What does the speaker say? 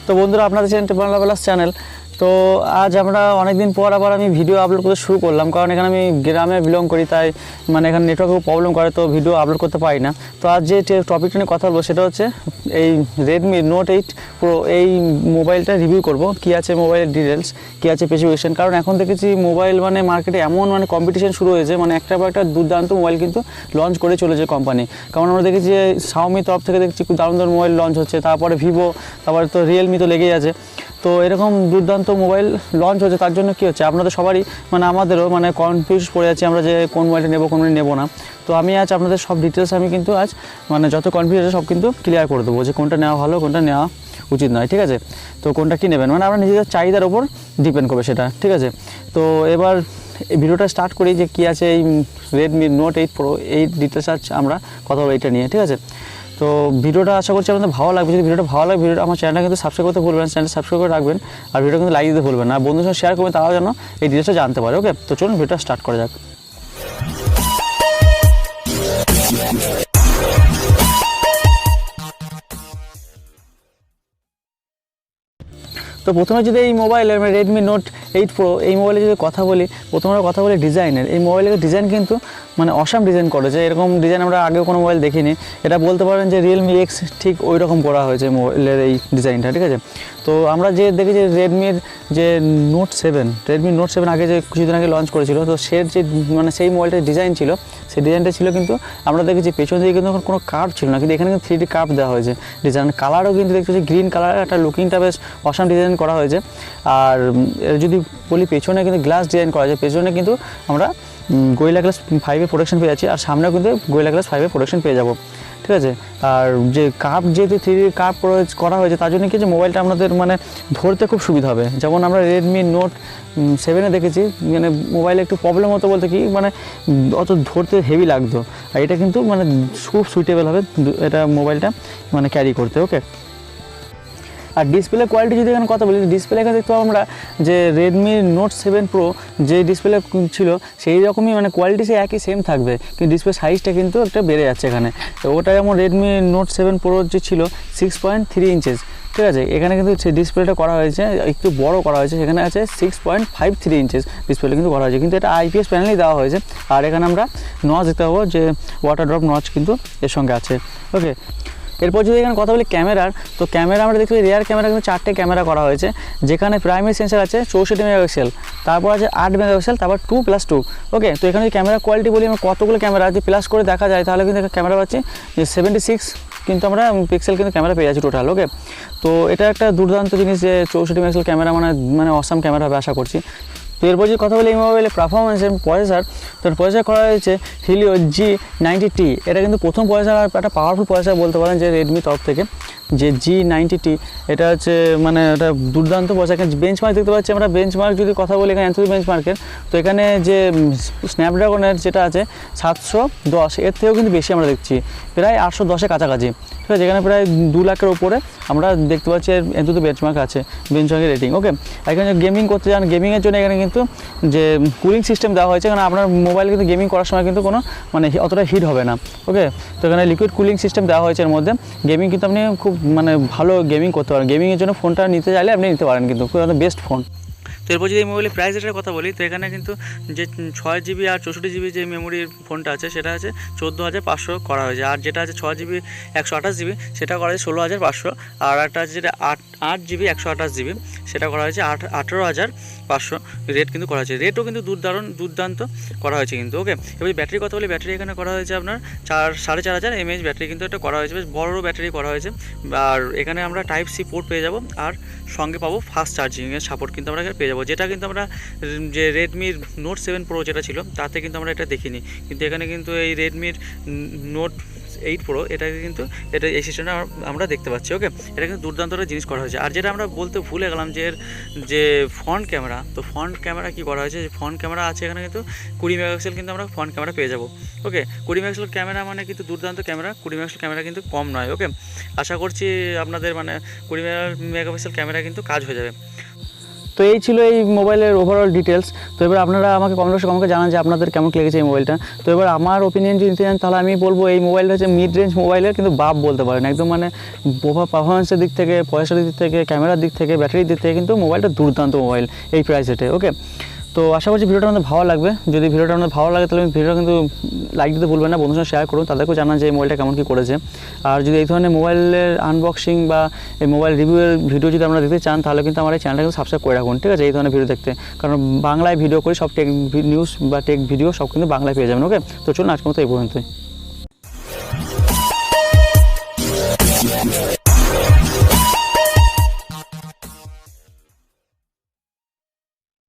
তো বন্ধুরা, আপনাদের চ্যানেলটি বাংলা প্লাস চ্যানেল। তো আজ আমরা অনেক দিন পর আবার আমি ভিডিও আপলোড করতে শুরু করলাম, কারণ এখানে আমি গ্রামে বিলং করি, তাই মানে এখানে নেটওয়ার্কের প্রবলেম করে, তো ভিডিও আপলোড করতে পারি না। তো আজ যে টপিকটা নিয়ে কথা বলবো সেটা হচ্ছে এই রেডমি নোট 8 প্রো এই মোবাইলটা রিভিউ করব। কী আছে মোবাইলের ডিটেলস, কী আছে স্পেসিফিকেশন, কারণ এখন দেখেছি মোবাইল মানে মার্কেটে এমন মানে কম্পিটিশন শুরু হয়েছে, মানে একটা পর একটা দুর্দান্ত মোবাইল কিন্তু লঞ্চ করে চলেছে কোম্পানি। কারণ আমরা দেখেছি যে শাওমি তরফ থেকে দেখছি খুব দারুণ দারুণ মোবাইল লঞ্চ হচ্ছে, তারপরে ভিভো, তারপরে তো রিয়েলমি তো লেগেই আছে। তো এরকম দুর্দান্ত মোবাইল লঞ্চ হচ্ছে, তার জন্য কী হচ্ছে আপনাদের সবারই মানে আমাদেরও মানে কনফিউজ পড়ে যাচ্ছে আমরা যে কোন মোবাইলটা নেবো কোন মোবাইল নেবো না। তো আমি আজ আপনাদের সব ডিটেলস আমি কিন্তু আজ মানে যত কনফিউজ আছে সব কিন্তু ক্লিয়ার করে দেবো, যে কোনটা নেওয়া ভালো কোনটা নেওয়া উচিত নয়, ঠিক আছে। তো কোনটা কী নেবেন মানে আপনার নিজেদের চাহিদার ওপর ডিপেন্ড করবে সেটা, ঠিক আছে। তো এবার এই ভিডিওটা স্টার্ট করি যে কী আছে এই রেডমি নোট 8 প্রো এই ডিটেলস আজ আমরা কথা বলবো এইটা নিয়ে, ঠিক আছে। তো ভিডিওটা আশা করছি আপনাদের ভালো লাগবে। যদি ভিডিওটা ভালো লাগে ভিডিওটা আমার চ্যানেলটা কিন্তু সাবস্ক্রাইব করতে ভুলবেন, চ্যানেলটা সাবস্ক্রাইব করে রাখবেন, আর ভিডিও কিন্তু লাইক দিতে ভুলবেন না, আর বন্ধুদের সঙ্গে শেয়ার করবেন, তারাও যেন এই ডিটেলসটা জানতে পারে। ওকে, তো চলুন ভিডিওটা স্টার্ট করা যাক। তো প্রথমে যদি এই মোবাইলের রেডমি নোট 8 প্রো এই মোবাইলে যদি কথা বলি, প্রথমে আমরা কথা বলি ডিজাইনের। এই মোবাইলের ডিজাইন কিন্তু মানে অসাম ডিজাইন করেছে, এরকম ডিজাইন আমরা আগেও কোনো মোবাইল দেখিনি। এটা বলতে পারেন যে রিয়েলমি এক্স ঠিক ওই রকম করা হয়েছে মোবাইলের এই ডিজাইনটা, ঠিক আছে। তো আমরা যে দেখি যে রেডমির যে রেডমি নোট 7 আগে যে কিছুদিন আগে লঞ্চ করেছিল, তো যে মানে সেই মোবাইলটার ডিজাইন ছিল, সেই ডিজাইনটা ছিল কিন্তু আমরা দেখেছি পেছন দিকে কিন্তু কোনো কার্ভ ছিল না, কিন্তু এখানে কিন্তু 3D কার্ভ দেওয়া হয়েছে। ডিজাইন কালারও কিন্তু দেখতে পাচ্ছি গ্রিন কালার, একটা লুকিংটা বেশ অসাম ডিজাইন করা হয়েছে। আর যদি বলি পেছনে কিন্তু গ্লাস ডিজাইন করা হয়েছে, পেছনে কিন্তু আমরা গোরিলা গ্লাস 5 প্রোটেকশন পেয়ে যাচ্ছি, আর সামনেও কিন্তু গোরিলা গ্লাস 5 প্রোটেকশন পেয়ে যাবো, ঠিক আছে। আর যে কার্ভ যেহেতু 3D কার্ভ করা হয়েছে, তার জন্য কি যে মোবাইলটা আপনাদের মানে ধরতে খুব সুবিধা হবে। যেমন আমরা রেডমি নোট 7 দেখেছি মানে মোবাইলে একটু প্রবলেম হতো, বলতে কি মানে অত ধরতে হেভি লাগতো, আর এটা কিন্তু মানে খুব সুইটেবল হবে এটা মোবাইলটা মানে ক্যারি করতে। ওকে, আর ডিসপ্লে কোয়ালিটি যদি এখানে কথা বলি, ডিসপ্লে এখানে দেখতে পাবো আমরা যে রেডমি নোট 7 প্রো যে ডিসপ্লে ছিল সেই রকমই মানে কোয়ালিটি সে একই সেম থাকবে, কিন্তু ডিসপ্লে সাইজটা কিন্তু একটা বেড়ে যাচ্ছে এখানে। তো ওটা যেমন রেডমি নোট 7 প্রো যে ছিল 6.3 ইঞ্চেস, ঠিক আছে, এখানে কিন্তু সেই ডিসপ্লেটা করা হয়েছে একটু বড় করা হয়েছে, সেখানে আছে 6.53 ইঞ্চেস ডিসপ্লে কিন্তু করা হয়েছে, কিন্তু এটা IPS প্যানেলই দেওয়া হয়েছে। আর এখানে আমরা নচ দেখতে পাবো যে ওয়াটার ড্রপ নচ কিন্তু এর সঙ্গে আছে। ওকে, এরপর যদি এখানে কথা বলি ক্যামেরার, তো ক্যামেরা আমরা দেখতে পাই রিয়ার ক্যামেরা কিন্তু 4টে ক্যামেরা করা হয়েছে, যেখানে প্রাইমারি সেন্সার আছে 64 মেগাপিক্সেল, তারপর আছে 8 মেগাপিক্সেল, তারপর 2+2। ওকে, তো এখানে ক্যামেরা কোয়ালিটি বলি আমরা কতগুলো ক্যামেরা যদি প্লাস করে দেখা যায় তাহলে কিন্তু ক্যামেরা পাচ্ছি 76 কিন্তু আমরা পিক্সেল কিন্তু ক্যামেরা পেয়ে যাচ্ছি টোটাল। ওকে, তো এটা একটা দুর্দান্ত জিনিস যে 64 মেগাপিক্সেল ক্যামেরা মানে অসাম ক্যামেরা হবে আশা করছি। তো এরপর যদি কথা বলি এই মোবাইলের পারফরমেন্সের প্রসেসর, তো প্রসেসর করা হয়েছে হিলিও G90T। এটা কিন্তু প্রথম প্রসেসর, একটা পাওয়ারফুল প্রসেসর বলতে পারেন যে রেডমি তরফ থেকে যে G90T, এটা হচ্ছে মানে এটা দুর্দান্ত প্রসেসর। এখানে বেঞ্চমার্ক দেখতে পাচ্ছি আমরা, বেঞ্চমার্ক যদি কথা বলি এখানে অ্যান্থ্রপি বেঞ্চমার্কের, তো এখানে যে স্ন্যাপড্রাগনের যেটা আছে 710, এর থেকেও কিন্তু বেশি আমরা দেখছি, প্রায় 810-এর কাছাকাছি, ঠিক আছে। এখানে প্রায় 2 লাখের ওপরে আমরা দেখতে পাচ্ছি এর বেঞ্চমার্ক আছে, বেঞ্চমার্কের রেটিং। ওকে, এখানে গেমিং করতে যান, গেমিংয়ের জন্য এখানে কিন্তু যে কুলিং সিস্টেম দেওয়া হয়েছে, কারণ আপনার মোবাইল কিন্তু গেমিং করার সময় কিন্তু কোনো মানে অতটা হিট হবে না। ওকে, তো এখানে লিকুইড কুলিং সিস্টেম দেওয়া হয়েছে এর মধ্যে, গেমিং কিন্তু আপনি খুব মানে ভালো গেমিং করতে পারেন, গেমিংয়ের জন্য ফোনটা নিতে চাইলে আপনি নিতে পারেন, কিন্তু খুব বেস্ট ফোন। তো এরপর যদি এই মোবাইলের প্রাইস রেটের কথা বলি, তো এখানে কিন্তু যে 6GB আর 64GB যে মেমোরির ফোনটা আছে সেটা আছে 14,500 করা হয়েছে, আর যেটা আছে 6GB 128GB সেটা করা হয়েছে 16,500, আর একটা আছে যেটা 8GB 128GB সেটা করা হয়েছে 18,500 রেট কিন্তু করা হয়েছে। রেটও কিন্তু দুর্দান্ত করা হয়েছে কিন্তু। ওকে, এবার ব্যাটারি কথা বলি, ব্যাটারি এখানে করা হয়েছে আপনার 4,500 mAh ব্যাটারি কিন্তু এটা করা হয়েছে, বেশ বড় ব্যাটারি করা হয়েছে। আর এখানে আমরা Type-C পোর্ট পেয়ে যাব, আর সঙ্গে পাবো ফাস্ট চার্জিংয়ের সাপোর্ট কিন্তু আমরা পেয়ে যাবো, যেটা কিন্তু আমরা যে রেডমির নোট 7 প্রো যেটা ছিল তাতে কিন্তু আমরা এটা দেখিনি, কিন্তু এখানে কিন্তু এই রেডমির নোট 8 প্রো এটাকে কিন্তু এই সিস্টেমটা আমরা দেখতে পাচ্ছি। ওকে, এটা কিন্তু দুর্দান্ত একটা জিনিস করা হয়েছে। আর যেটা আমরা বলতে ভুলে গেলাম যে এর যে ফ্রন্ট ক্যামেরা, তো ফ্রন্ট ক্যামেরা কী করা হয়েছে, ফ্রন্ট ক্যামেরা আছে এখানে কিন্তু 20 মেগাপিক্সেল কিন্তু আমরা ফ্রন্ট ক্যামেরা পেয়ে যাবো। ওকে, 20 মেগাপিক্সেল ক্যামেরা মানে কিন্তু দুর্দান্ত ক্যামেরা, 20 মেগাপিক্সেল ক্যামেরা কিন্তু কম নয়। ওকে, আশা করছি আপনাদের মানে 20 মেগাপিক্সেল ক্যামেরা কিন্তু কাজ হয়ে যাবে। তো এই ছিল এই মোবাইলের ওভারঅল ডিটেলস। তো এবার আপনারা আমাকে কমেন্ট বক্সে আমাকে জানান যে আপনাদের কেমন লেগেছে এই মোবাইলটা। তো এবার আমার ওপিনিয়ন যদি নিতে চান তাহলে আমি বলবো এই মোবাইলটা হচ্ছে মিড রেঞ্জ মোবাইলের কিন্তু বাপ বলতে পারেন, একদম মানে পারফরমেন্সের দিক থেকে, পয়সার দিক থেকে, ক্যামেরার দিক থেকে, ব্যাটারির দিক থেকে কিন্তু মোবাইলটা দুর্দান্ত মোবাইল এই প্রাইস রেটে। ওকে, তো আশা করছি ভিডিওটা আমাদের ভালো লাগবে। যদি ভিডিওটা আমাদের ভালো লাগে তাহলে ভিডিওটা কিন্তু লাইক দিতে ভুলবেন না, বন্ধুদের সঙ্গে শেয়ার করুন, তাদেরকেও জানান যে এই মোবাইলটা কেমন কী করেছে। আর যদি এই ধরনের মোবাইলের আনবক্সিং বা এই মোবাইল রিভিউয়ের ভিডিও যদি আপনারা দেখতে চান তাহলে কিন্তু আমার এই চ্যানেলটা কিন্তু সাবস্ক্রাইব করে রাখুন, ঠিক আছে, এই ধরনের ভিডিও দেখতে। কারণ বাংলায় ভিডিও করি, সব টেক নিউজ বা টেক ভিডিও সব কিন্তু বাংলায় পেয়ে যাবেন। ওকে, তো চলুন আজকের মতো এই পর্যন্তই।